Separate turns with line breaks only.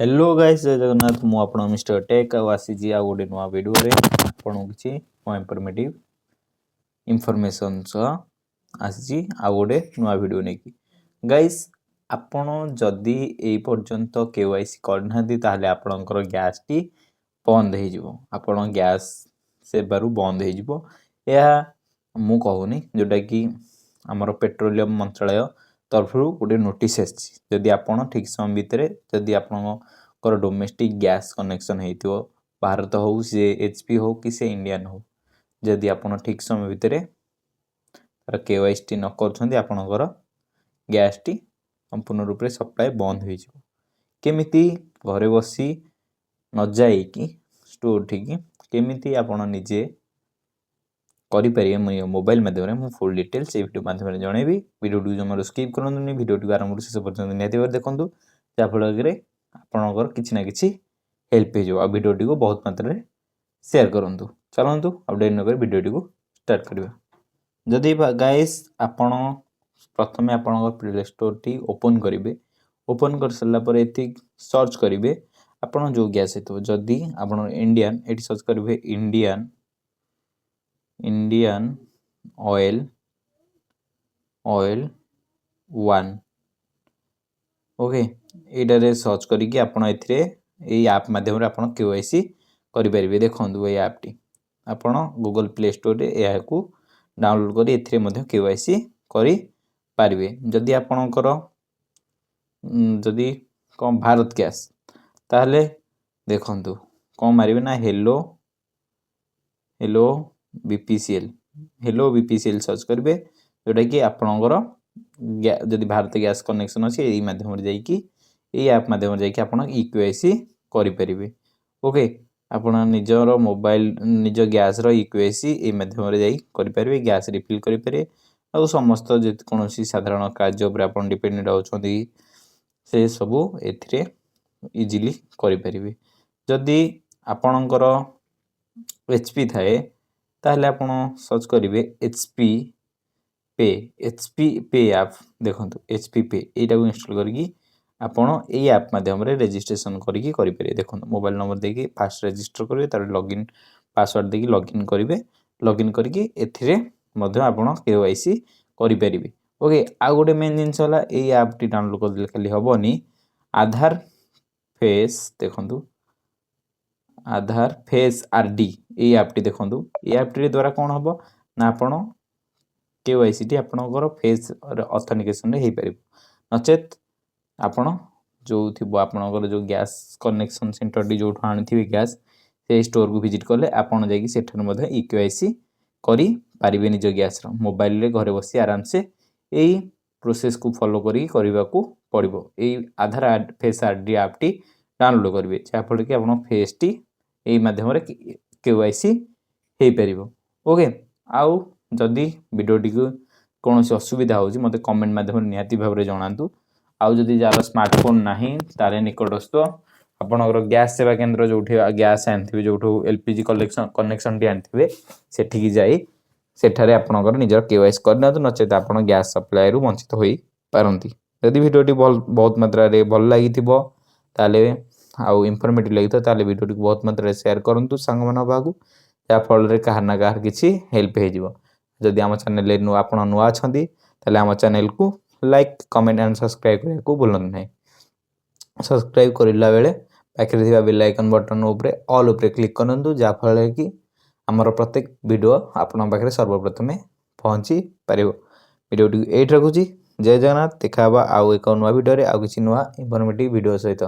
Hello guys जय जगन्नाथ मु आपण मिस्टर टेक आसीजी आ गोटे नुआ वीडियो रे आपण किछि इन्फॉर्मेटिव इन्फॉर्मेशन आसीजी आ गोटे नुआ वीडियो नेकी गाइस आपण जदी ए पर्यंत केवाईसी करनादी ताले आपणकर गैस टी बंद हे जिवो आपण गैस सेबारु बंद हे जिवो या मु कहूनी जोटा कि हमर पेट्रोलियम मंत्रालय तरफ गोटे नोटिस जदि आपण ठीक समय भितर जदि आपणकर डोमेस्टिक गैस कनेक्शन हेतिवो भारत हो से एचपी हो कि से इंडियन हो जदि आपण ठीक समय भितर तार केवाईसी न करछन्ती आपणकर गैस टी संपूर्ण रूप से सप्लाई बंद हो जिवो केमिति घरे बसी न जाई कि स्टोर ठीक केमिति आपण निजे करि परिए मोबाइल माध्यम में फुल डिटेल्स ए वीडियो माध्यम जनइबी वीडियो जमार स्किप करंतुनी वीडियो आरंभ शेष पर्यंत निहाती देखंतु जा फल आपणकर किछि ना किछि हेल्प हो आ वीडियो को बहुत मात्रा रे शेयर करंतु चलंतु अपडेट न कर वीडियो को स्टार्ट करबा जदि गाइस आपण प्रथमे आपणकर प्ले स्टोर टी ओपन करिवे ओपन कर सल्ला पर एथि सर्च करिवे आपण जो गैस हेतु जदि आपण इंडियन एटी सर्च करिवे इंडियन ऑयल 1 ओके एटारे सर्च करिकि आपण एथिरे एई ऐप माध्यम रे आपण केवाईसी करि परिबे देखंतु एई ऐप टी आपण गूगल प्ले स्टोर रे एहा को डाउनलोड करि एथिरे मध्ये केवाईसी करि परिबे जदि आपणकर जदि कम भारत गैस ताहले देखंतु कम मारिबे ना हेलो बीपीसीएल सर्च करिवे जोटा कि आपणकर जदि भारत गैस कनेक्शन अछि एई माध्यम रे जाई कि एई ऐप माध्यम रे जाई कि आपण इक्यूआईसी करि परिबे ओके आपण निजर मोबाइल निज गैस रो इक्यूआईसी एई माध्यम रे जाई करि परिबे गैस रिफिल करि परिबे आ समस्त जे कोनोसी साधारण कार्य ऊपर आपण डिपेंडेंट होछंती से सब एथिरे इजीली करि परिबे जदि आपणकर एचपी थाए ताहले आपण सर्च करिवे एचपी पे ऐप देखंतु एचपी पे एटा को इंस्टॉल करके आपण एई ऐप माध्यम रे रजिस्ट्रेशन करके करि परिबे देखंतु मोबाइल नंबर देके फास्ट रजिस्टर करिवे तार लॉगिन पासवर्ड देके लॉगिन करिवे लॉगिन करके एथिरे मध्ये आपण केवाईसी करि परिबे ओके आ गोटे मेन जिंस होला एई ऐप टी डाउनलोड कर देले खाली हबनी आधार फेस देखंतु आधार फेस आरडी ए ऐप टी देखंतु ए ऐप टी द्वारा कोन हबो ना आपण केवाईसी टी आपणकर फेस ऑथेंटिकेशन रे हे परिबो नचेत आपण जो थिबो आपणकर जो गैस कनेक्शन सेंटर डी जो आनी थिबे गैस से स्टोर को विजिट करले आपण जाई कि सेठर मध्ये इक्यूआईसी करि परिबे निज गैस रो मोबाइल रे घरे बसी आराम से एई प्रोसेस को फॉलो करी करबा को पड़िबो एई आधार फेस आरडी ऐप टी डाउनलोड करिवे जा फल कि आपण फेस टी एई माध्यम रे केवाईसी हे परिबो ओके आउ जदि वीडियो टी को कोनोसी असुविधा होची मते कमेंट माध्यम रे निहाती भाबरे जणांतु आउ जदि जार स्मार्टफोन नाही तारे निकटस्थ आपणकर गैस सेवा केंद्र जोठी गैस आनथिबे जोठो एलपीजी कनेक्शन टी आनथिबे सेठी की जाई सेठारे आपणकर निजर केवाईसी करनातु नचेत आपण गैस सप्लाई रु वंचित होई पारंती जदि वीडियो टी बहुत मात्रा रे भल लागिथिबो ताले आउ इन्फॉर्मेटिव लागितो ताले वीडियो टी बहुत मात्रा रे शेयर करंतु संग मन बागु या फल रे कहार ना कहार किछि हेल्प हे जिवो जदि हम चैनल रे आपण नुआ अछंती ताले हम चैनल को लाइक कमेंट एंड सब्सक्राइब करे को भूलंतु नै सब्सक्राइब करिला बेले पाखरे थिबा बेल आइकन बटन ऊपर ऑल ऊपर क्लिक करंतु जा फल कि हमर प्रत्येक वीडियो आपण पाखरे सर्वप्रथमे पहुंची परिबो वीडियो टी एट रखुची जय जगन्नाथ देखाबा आउ एक नुआ वीडियो रे आउ किछि नुआ इन्फॉर्मेटिव वीडियो सहित।